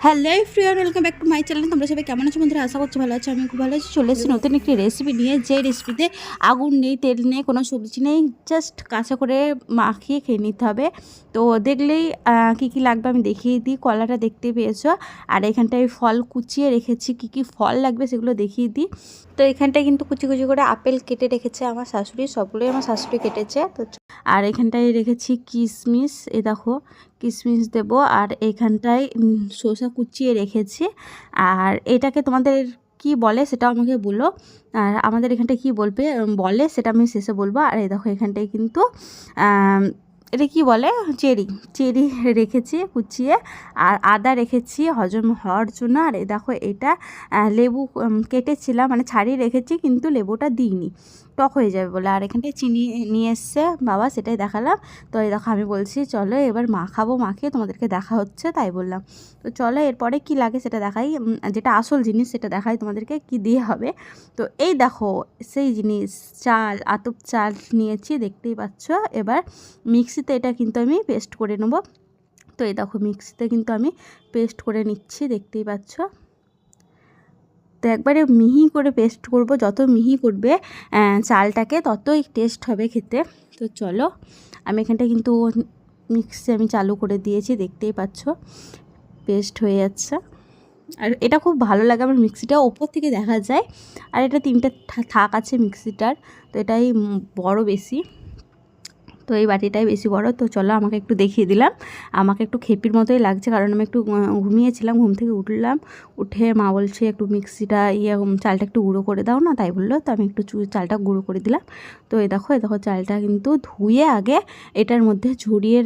Hello everyone, welcome back to my channel. তোমরা সবাই কেমন আছো বন্ধুরা? আশা করছি ভালো আছো। আমি খুব ভালো আছি। চলে এসেছি নতুন একটি রেসিপি নিয়ে, যে রেসিপিতে আগুন নেই, তেল নেই, কোনো সবজি নেই, জাস্ট কাঁচা করে মাখিয়ে খেয়ে নিতে হবে। তো দেখলেই কী কী লাগবে আমি দেখিয়ে দিই। কলাটা দেখতে পেয়েছো, আর এখানটায় ফল কুচিয়ে রেখেছি। কী কী ফল লাগবে সেগুলো দেখিয়ে দিই। তো এখানটায় কিন্তু কুচি কুচি করে আপেল কেটে রেখেছে আমার শাশুড়ি, সবগুলোই আমার শাশুড়ি কেটেছে। তো আর এখানটায় রেখেছি কিশমিশ, এ দেখো কিশমিশ দেবো। আর এখানটায় শসা কুচিয়ে রেখেছি। আর এটাকে তোমাদের কি বলে সেটা আমাকে বলো, আর আমাদের এখানটায় কী বলে সেটা আমি শেষে বলবো। আর এই দেখো এখানটায় কিন্তু এটা কি বলে, চেরি চেরি রেখেছি কুচিয়ে। আর আদা রেখেছি হজম হওয়ার জন্য। আর এই দেখো এটা লেবু কেটেছিলাম, মানে ছাড়িয়ে রেখেছি, কিন্তু লেবুটা দিইনি, টক হয়ে যাবে বলে। আর এখানটায় চিনি নিয়ে এসছে বাবা, সেটাই দেখালাম। তো এই দেখো আমি বলছি চলো এবার মাখাবো, মাখিয়ে তোমাদেরকে দেখা হচ্ছে, তাই বললাম। তো চলো এরপরে কি লাগে সেটা দেখাই, যেটা আসল জিনিস সেটা দেখাই তোমাদেরকে কি দিয়ে হবে। তো এই দেখো সেই জিনিস, চাল, আতপ চাল নিয়েছি, দেখতেই পাচ্ছ। এবার মিক্সিতে এটা কিন্তু আমি পেস্ট করে নেব। তো এই দেখো মিক্সিতে কিন্তু আমি পেস্ট করে নিচ্ছি, দেখতেই পাচ্ছ। তো একবারে মিহি করে পেস্ট করব, যত মিহি করবে চালটাকে ততই টেস্ট হবে খেতে। তো চলো আমি এখানটা কিন্তু মিক্সি আমি চালু করে দিয়েছি, দেখতেই পাচ্ছ পেস্ট হয়ে যাচ্ছে। আর এটা খুব ভালো লাগে আমার, মিক্সিটা ওপর থেকে দেখা যায়। আর এটা 3টে থাক আছে মিক্সিটার, তো এটাই বড় বেশি, তো এই বাটিটাই বেশি বড়। তো চলো আমাকে একটু দেখিয়ে দিলাম। আমাকে একটু খেপির মতোই লাগছে, কারণ আমি একটু ঘুমিয়েছিলাম, ঘুম থেকে উঠলাম, উঠে মা বলছে একটু মিক্সিটা চালটা একটু গুঁড়ো করে দাও না, তাই বললো। তো আমি একটু চালটা গুঁড়ো করে দিলাম। তো এই দেখো চালটা কিন্তু ধুয়ে আগে এটার মধ্যে ঝরিয়ে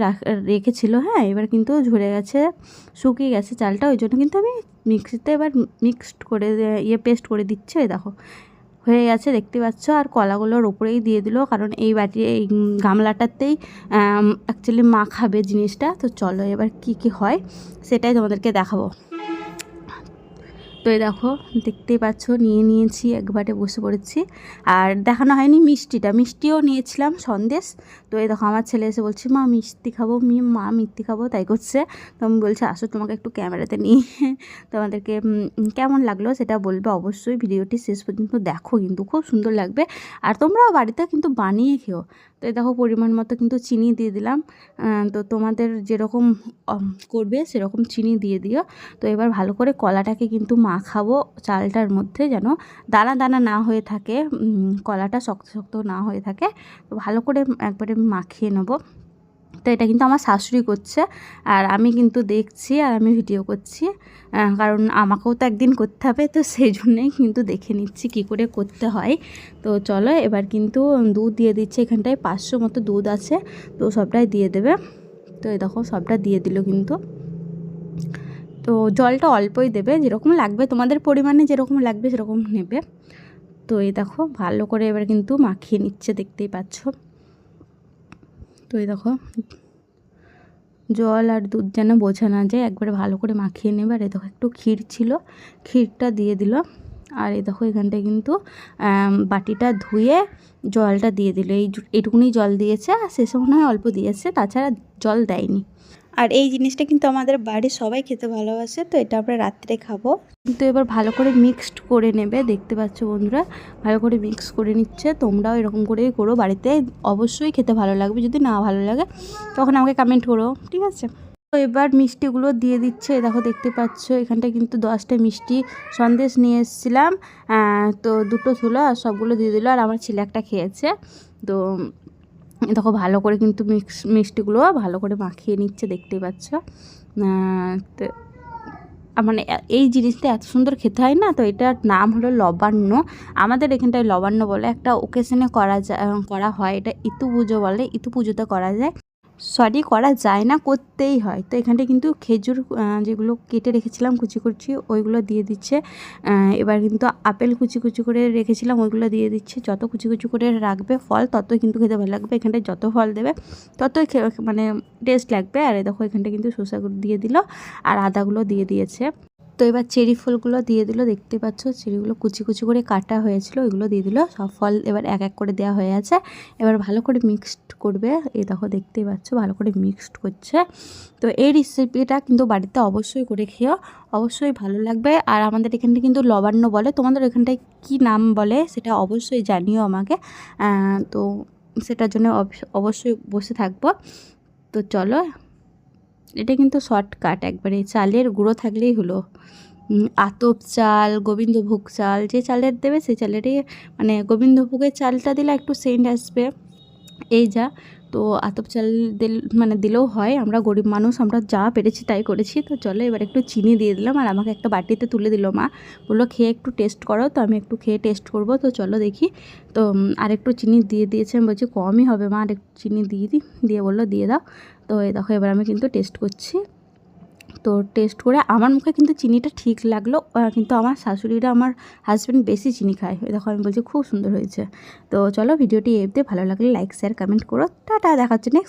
রেখেছিল, হ্যাঁ, এবার কিন্তু ঝরে গেছে, শুকিয়ে গেছে চালটা, ওই জন্য কিন্তু আমি মিক্সিতে এবার মিক্সড করে পেস্ট করে দিচ্ছি। এই দেখো হয়ে গেছে, দেখতে পাচ্ছ। আর কলাগুলোর ওপরেই দিয়ে দিল, কারণ এই গামলাটাতেই অ্যাকচুয়ালি মাখাবে জিনিসটা। তো চলো এবার কি কি হয় সেটাই তোমাদেরকে দেখাবো। তো এই দেখো দেখতেই পাচ্ছ নিয়ে নিয়েছি, একবারে বসে পড়েছি। আর দেখানো হয়নি মিষ্টিও নিয়েছিলাম, সন্দেশ। তো এই দেখো আমার ছেলে এসে বলছে মা মিষ্টি খাবো, মা মিষ্টি খাবো, তাই করছে। তো আমি বলছি আসো তোমাকে একটু ক্যামেরাতে নিয়ে তোমাদেরকে কেমন লাগলো সেটা বলবে অবশ্যই। ভিডিওটি শেষ পর্যন্ত দেখো, কিন্তু খুব সুন্দর লাগবে। আর তোমরাও বাড়িতে কিন্তু বানিয়ে খেও। তো এই দেখো পরিমাণ মতো কিন্তু চিনি দিয়ে দিলাম। তো তোমাদের যেরকম করবে সেরকম চিনি দিয়ে দিও। তো এবার ভালো করে কলাটাকে কিন্তু মাখাবো চালটার মধ্যে, যেন দানা দানা না হয়ে থাকে, কলাটা শক্ত শক্ত না হয়ে থাকে। তো ভালো করে একবারে মাখিয়ে নেবো। তো এটা কিন্তু আমার শাশুড়ি করছে, আর আমি কিন্তু দেখছি, আর আমি ভিডিও করছি, কারণ আমাকেও তো একদিন করতে হবে। তো সেই জন্যই কিন্তু দেখে নিচ্ছি কী করে করতে হয়। তো চলো এবার কিন্তু দুধ দিয়ে দিচ্ছে, এখানটায় 500 মতো দুধ আছে, তো সবটাই দিয়ে দেবে। তো এই দেখো সবটা দিয়ে দিল কিন্তু। তো জলটা অল্পই দেবে, যেরকম লাগবে তোমাদের পরিমাণে, যেরকম লাগবে সেরকম নেবে। তো এই দেখো ভালো করে এবার কিন্তু মাখিয়ে নিচ্ছে, দেখতেই পাচ্ছ। তো এই দেখো জল আর দুধ যেন বোঝা না যায়, একবারে ভালো করে মাখিয়ে নেবে। আর এই দেখো একটু ক্ষীর ছিল, ক্ষীরটা দিয়ে দিল। আর এই দেখো এখানটায় কিন্তু বাটিটা ধুয়ে জলটা দিয়ে দিল, এইটুকুনি জল দিয়েছে, আর শেষে মনে হয় অল্প দিয়েছে, তাছাড়া জল দেয়নি। আর এই জিনিসটা কিন্তু আমাদের বাড়ির সবাই খেতে ভালোবাসে, তো এটা আমরা রাত্রে খাবো। কিন্তু এবার ভালো করে মিক্সড করে নেবে, দেখতে পাচ্ছ বন্ধুরা ভালো করে মিক্স করে নিচ্ছে। তোমরাও এরকম করেই করো বাড়িতে, অবশ্যই খেতে ভালো লাগবে। যদি না ভালো লাগে তখন আমাকে কমেন্ট করো, ঠিক আছে। তো এবার মিষ্টিগুলো দিয়ে দিচ্ছে, দেখো দেখতে পাচ্ছ এখানটা কিন্তু 10টা মিষ্টি সন্দেশ নিয়ে এসেছিলাম, তো 2টো ছিল, আর সবগুলো দিয়ে দিল। আর আমার ছেলে একটা খেয়েছে। তো দেখো ভালো করে কিন্তু মিষ্টিগুলো ভালো করে মাখিয়ে নিচ্ছে, দেখতেই পাচ্ছ। তো মানে এই জিনিসটা এত সুন্দর খেতে হয় না। তো এটার নাম হলো লবান্য, আমাদের এখানটায় লবান্য বলে। একটা ওকেশনে করা হয়, এটা ইতু পুজো বলে, ইতু পুজোতে করা যায়, করা যায় না, করতেই হয়। তো এখানটা কিন্তু খেজুর যেগুলো কেটে রেখেছিলাম কুচি কুচি, ওইগুলো দিয়ে দিচ্ছে। এবার কিন্তু আপেল কুচি কুচি করে রেখেছিলাম, ওইগুলো দিয়ে দিচ্ছে। যত কুচি কুচি করে রাখবে ফল, ততই কিন্তু খেতে ভালো লাগবে। এখানটায় যত ফল দেবে ততই মানে টেস্ট লাগবে। আর দেখো এখানটা কিন্তু শসাগুলো দিয়ে দিল, আর আদাগুলো দিয়ে দিয়েছে। তো এবার চেরি ফলগুলো দিয়ে দিল, দেখতে পাচ্ছ চেরিগুলো কুচি কুচি করে কাটা হয়েছিল, ওইগুলো দিয়ে দিল। সব ফল এবার এক এক করে দেওয়া হয়ে আছে। এবার ভালো করে মিক্সড করবে, এই দেখো দেখতেই পাচ্ছ ভালো করে মিক্সড করছে। তো এই রেসিপিটা কিন্তু বাড়িতে অবশ্যই করে খেও, অবশ্যই ভালো লাগবে। আর আমাদের এখানটা কিন্তু লবান্য বলে, তোমাদের এখানটায় কী নাম বলে সেটা অবশ্যই জানিও আমাকে। তো সেটার জন্য অবশ্যই বসে থাকবো। তো চলো, এটা কিন্তু শর্টকাট একবারে, চালের গুঁড়ো থাকলেই হলো। আতপ চাল, গোবিন্দভোগ চাল, যে চালের দেবে সেই চালেরই, মানে গোবিন্দভোগের চালটা দিলে একটু সেন্ট আসবে, এই যা। তো আতপ চাল দিলেও হয়, আমরা গরিব মানুষ, আমরা যা পেরেছি তাই করেছি। তো চলো এবার একটু চিনি দিয়ে দিলাম, আর আমাকে একটা বাটিতে তুলে দিল মা, বললো খেয়ে একটু টেস্ট করো। তো আমি একটু খেয়ে টেস্ট করব। তো চলো দেখি। তো আর একটু চিনি দিয়ে দিয়েছে, আমি বলছি কমই হবে মা, আর একটু চিনি দিয়ে দিই, দিয়ে বললো দিয়ে দাও। তো এই দেখো এবার আমি কিন্তু টেস্ট করছি। তো টেস্ট করে আমার মুখে কিন্তু চিনিটা ঠিক লাগলো, কিন্তু আমার শাশুড়িরা, আমার হাজব্যান্ড বেশি চিনি খায়। দেখো আমি বলছি খুব সুন্দর হয়েছে। তো চলো ভিডিওটি ভালো লাগলে লাইক শেয়ার কমেন্ট করো। টাটা, দেখা হচ্ছে নেক্সট।